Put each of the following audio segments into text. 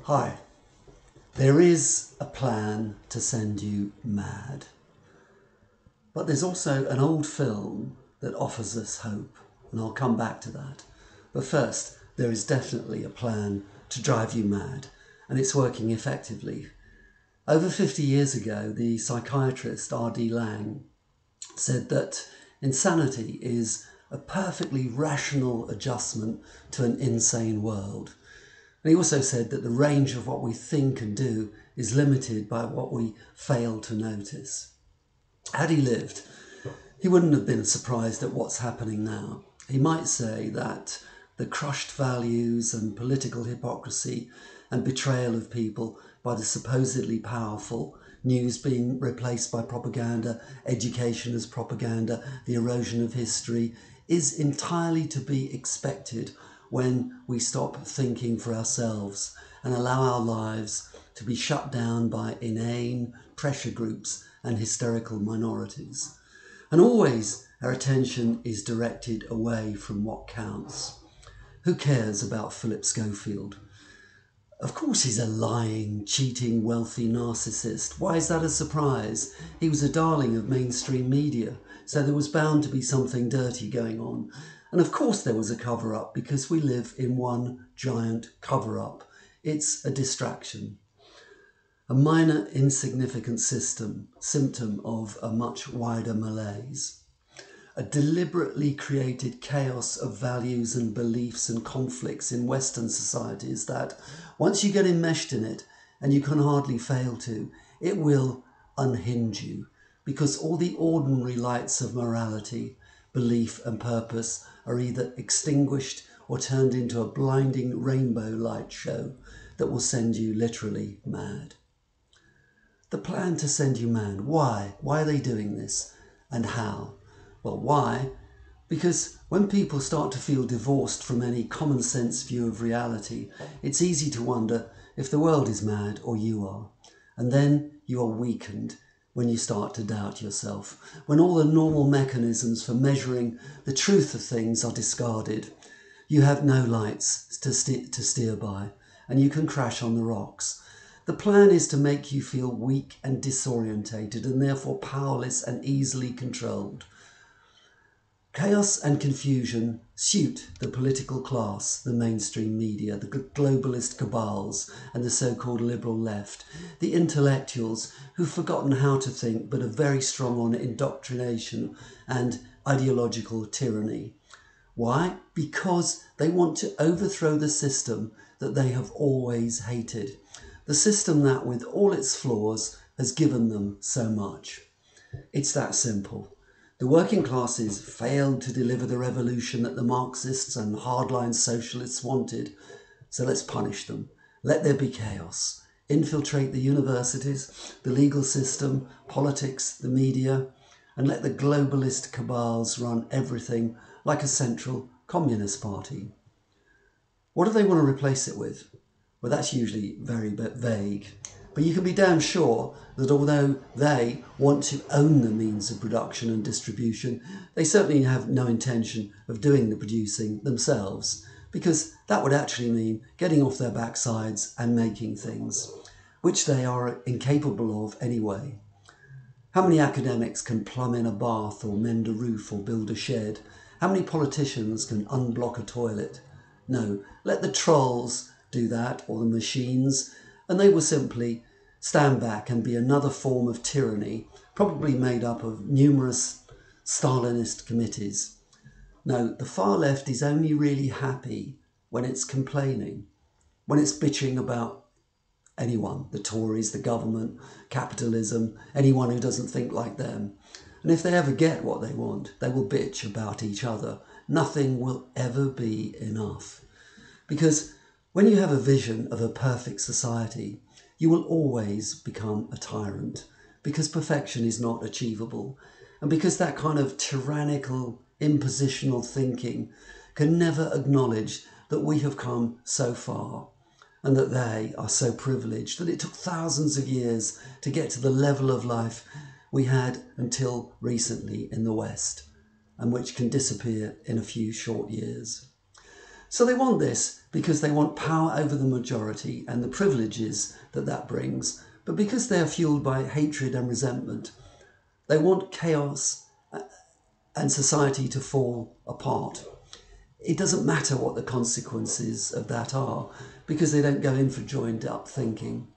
Hi, there is a plan to send you mad, but there's also an old film that offers us hope, and I'll come back to that. But first, there is definitely a plan to drive you mad, and it's working effectively. Over 50 years ago, the psychiatrist R.D. Laing said that insanity is a perfectly rational adjustment to an insane world. And he also said that the range of what we think and do is limited by what we fail to notice. Had he lived, he wouldn't have been surprised at what's happening now. He might say that the crushed values and political hypocrisy and betrayal of people by the supposedly powerful, news being replaced by propaganda, education as propaganda, the erosion of history, is entirely to be expected when we stop thinking for ourselves and allow our lives to be shut down by inane pressure groups and hysterical minorities. And always our attention is directed away from what counts. Who cares about Philip Schofield? Of course he's a lying, cheating, wealthy narcissist. Why is that a surprise? He was a darling of mainstream media, so there was bound to be something dirty going on. And of course there was a cover-up, because we live in one giant cover-up. It's a distraction. A minor, insignificant symptom of a much wider malaise. A deliberately created chaos of values and beliefs and conflicts in Western societies that, once you get enmeshed in it, and you can hardly fail to, it will unhinge you, because all the ordinary lights of morality, belief and purpose are either extinguished or turned into a blinding rainbow light show that will send you literally mad. The plan to send you mad. Why? Why are they doing this? And how? Well, why? Because when people start to feel divorced from any common sense view of reality, it's easy to wonder if the world is mad or you are. And then you are weakened when you start to doubt yourself, when all the normal mechanisms for measuring the truth of things are discarded. You have no lights to steer by, and you can crash on the rocks. The plan is to make you feel weak and disorientated, and therefore powerless and easily controlled. Chaos and confusion suit the political class, the mainstream media, the globalist cabals and the so-called liberal left, the intellectuals who've forgotten how to think but are very strong on indoctrination and ideological tyranny. Why? Because they want to overthrow the system that they have always hated, the system that, with all its flaws, has given them so much. It's that simple. The working classes failed to deliver the revolution that the Marxists and hardline socialists wanted, so let's punish them. Let there be chaos. Infiltrate the universities, the legal system, politics, the media, and let the globalist cabals run everything like a central communist party. What do they want to replace it with? Well, that's usually very vague. But you can be damn sure that although they want to own the means of production and distribution, they certainly have no intention of doing the producing themselves, because that would actually mean getting off their backsides and making things, which they are incapable of anyway. How many academics can plumb in a bath or mend a roof or build a shed? How many politicians can unblock a toilet? No, let the trolls do that, or the machines, and they will simply stand back and be another form of tyranny, probably made up of numerous Stalinist committees. No, the far left is only really happy when it's complaining, when it's bitching about anyone, the Tories, the government, capitalism, anyone who doesn't think like them. And if they ever get what they want, they will bitch about each other. Nothing will ever be enough. Because when you have a vision of a perfect society, you will always become a tyrant, because perfection is not achievable, and because that kind of tyrannical, impositional thinking can never acknowledge that we have come so far, and that they are so privileged that it took thousands of years to get to the level of life we had until recently in the West, and which can disappear in a few short years. So they want this because they want power over the majority and the privileges that that brings. But because they are fueled by hatred and resentment, they want chaos and society to fall apart. It doesn't matter what the consequences of that are, because they don't go in for joined up thinking.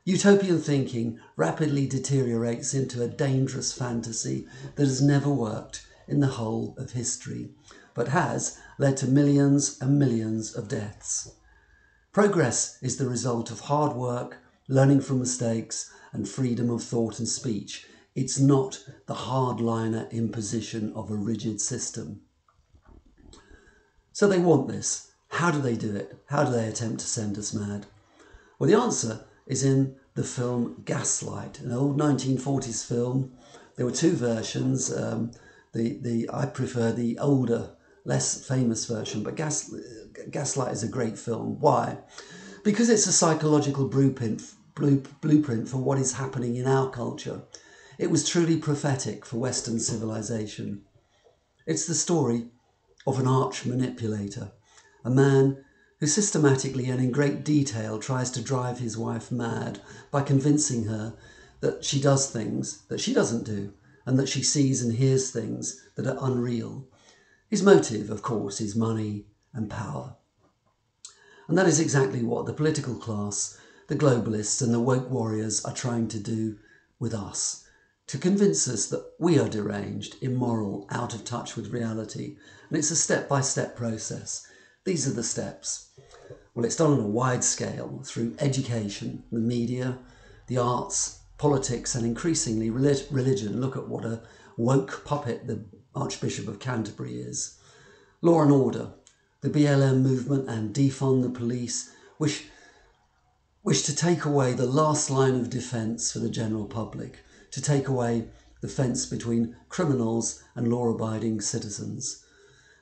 Utopian thinking rapidly deteriorates into a dangerous fantasy that has never worked in the whole of history, but has led to millions and millions of deaths. Progress is the result of hard work, learning from mistakes, and freedom of thought and speech. It's not the hardliner imposition of a rigid system. So they want this. How do they do it? How do they attempt to send us mad? Well, the answer is in the film Gaslight, an old 1940s film. There were two versions. I prefer the older, less famous version, but Gaslight is a great film. Why? Because it's a psychological blueprint for what is happening in our culture. It was truly prophetic for Western civilization. It's the story of an arch manipulator, a man who systematically and in great detail tries to drive his wife mad by convincing her that she does things that she doesn't do and that she sees and hears things that are unreal. His motive, of course, is money and power. And that is exactly what the political class, the globalists and the woke warriors are trying to do with us, to convince us that we are deranged, immoral, out of touch with reality. And it's a step-by-step process. These are the steps. Well, it's done on a wide scale through education, the media, the arts, politics, and increasingly religion. Look at what a woke puppet the Archbishop of Canterbury is. Law and order, the BLM movement and defund the police wish to take away the last line of defence for the general public, to take away the fence between criminals and law-abiding citizens.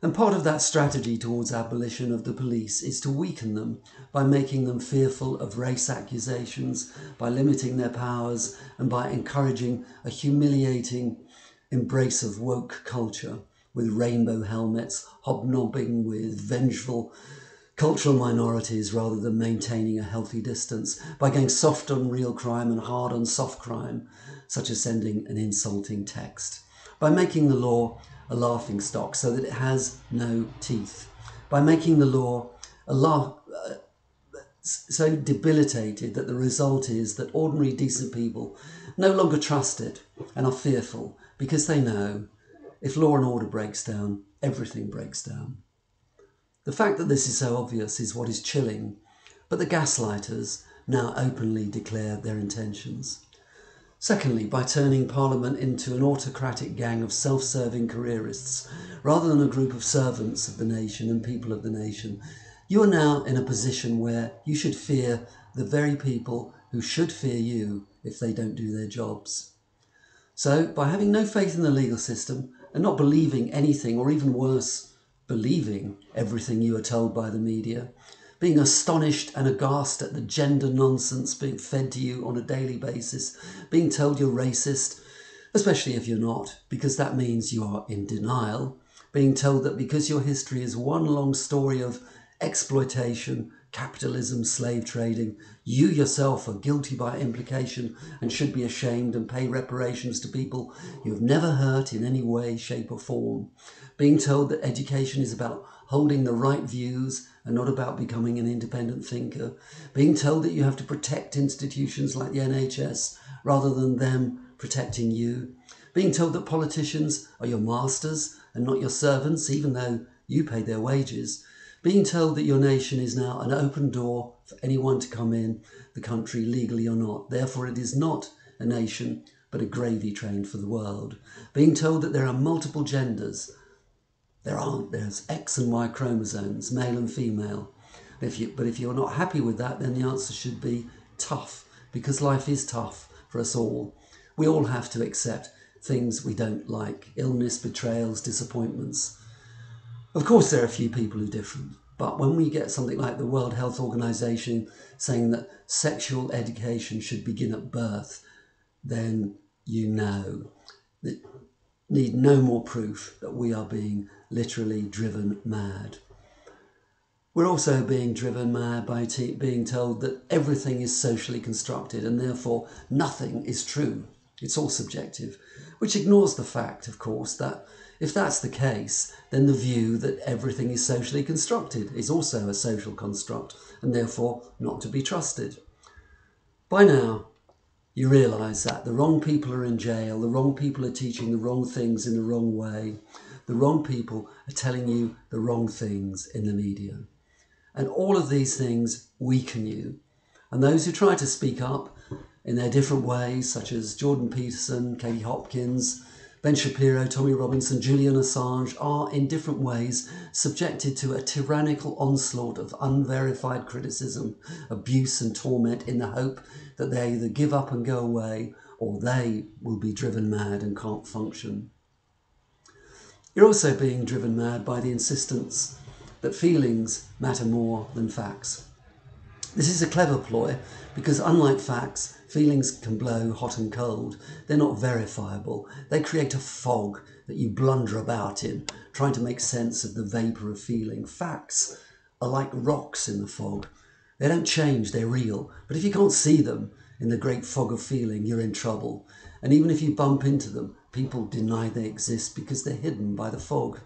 And part of that strategy towards abolition of the police is to weaken them by making them fearful of race accusations, by limiting their powers, and by encouraging a humiliating embrace of woke culture with rainbow helmets, hobnobbing with vengeful cultural minorities rather than maintaining a healthy distance, by going soft on real crime and hard on soft crime, such as sending an insulting text, by making the law a laughingstock so that it has no teeth, by making the law so debilitated that the result is that ordinary decent people no longer trust it and are fearful because they know if law and order breaks down, everything breaks down. The fact that this is so obvious is what is chilling, but the gaslighters now openly declare their intentions. Secondly, by turning Parliament into an autocratic gang of self-serving careerists, rather than a group of servants of the nation and people of the nation, you are now in a position where you should fear the very people who should fear you if they don't do their jobs. So, by having no faith in the legal system and not believing anything, or even worse, believing everything you are told by the media, being astonished and aghast at the gender nonsense being fed to you on a daily basis, being told you're racist, especially if you're not, because that means you are in denial, being told that because your history is one long story of exploitation, capitalism, slave trading, you yourself are guilty by implication and should be ashamed and pay reparations to people you have never hurt in any way, shape or form. Being told that education is about holding the right views and not about becoming an independent thinker. Being told that you have to protect institutions like the NHS rather than them protecting you. Being told that politicians are your masters and not your servants, even though you pay their wages. Being told that your nation is now an open door for anyone to come in the country, legally or not. Therefore, it is not a nation, but a gravy train for the world. Being told that there are multiple genders. There aren't. There's X and Y chromosomes, male and female. But if you're not happy with that, then the answer should be tough, because life is tough for us all. We all have to accept things we don't like, illness, betrayals, disappointments. Of course, there are a few people who are different, but when we get something like the World Health Organization saying that sexual education should begin at birth, then you know that need no more proof that we are being literally driven mad. We're also being driven mad by being told that everything is socially constructed and therefore nothing is true. It's all subjective, which ignores the fact, of course, that if that's the case, then the view that everything is socially constructed is also a social construct and therefore not to be trusted. By now, you realise that the wrong people are in jail, the wrong people are teaching the wrong things in the wrong way, the wrong people are telling you the wrong things in the media. And all of these things weaken you. And those who try to speak up in their different ways, such as Jordan Peterson, Katie Hopkins, Ben Shapiro, Tommy Robinson, Julian Assange, are in different ways subjected to a tyrannical onslaught of unverified criticism, abuse and torment in the hope that they either give up and go away or they will be driven mad and can't function. You're also being driven mad by the insistence that feelings matter more than facts. This is a clever ploy because unlike facts, feelings can blow hot and cold. They're not verifiable. They create a fog that you blunder about in, trying to make sense of the vapour of feeling. Facts are like rocks in the fog. They don't change, they're real. But if you can't see them in the great fog of feeling, you're in trouble. And even if you bump into them, people deny they exist because they're hidden by the fog.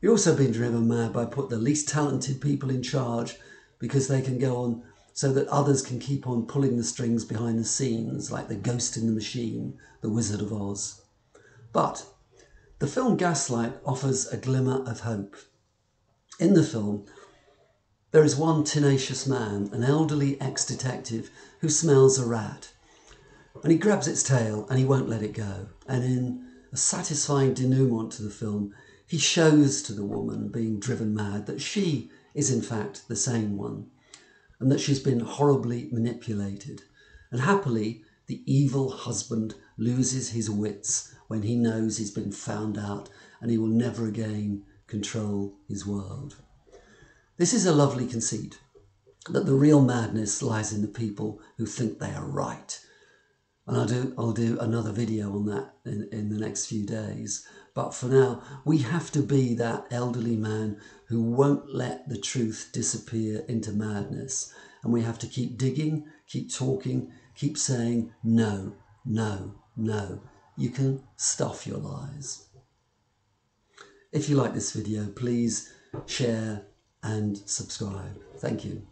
You're also being driven mad by putting the least talented people in charge because they can go on so that others can keep on pulling the strings behind the scenes, like the ghost in the machine, the Wizard of Oz. But the film Gaslight offers a glimmer of hope. In the film, there is one tenacious man, an elderly ex-detective who smells a rat. And he grabs its tail and he won't let it go. And in a satisfying denouement to the film, he shows to the woman being driven mad that she is in fact the same one and that she's been horribly manipulated. And happily, the evil husband loses his wits when he knows he's been found out and he will never again control his world. This is a lovely conceit, that the real madness lies in the people who think they are right. And I'll do another video on that in the next few days. But for now, we have to be that elderly man who won't let the truth disappear into madness. And we have to keep digging, keep talking, keep saying, no, no, no. You can stuff your lies. If you like this video, please share and subscribe. Thank you.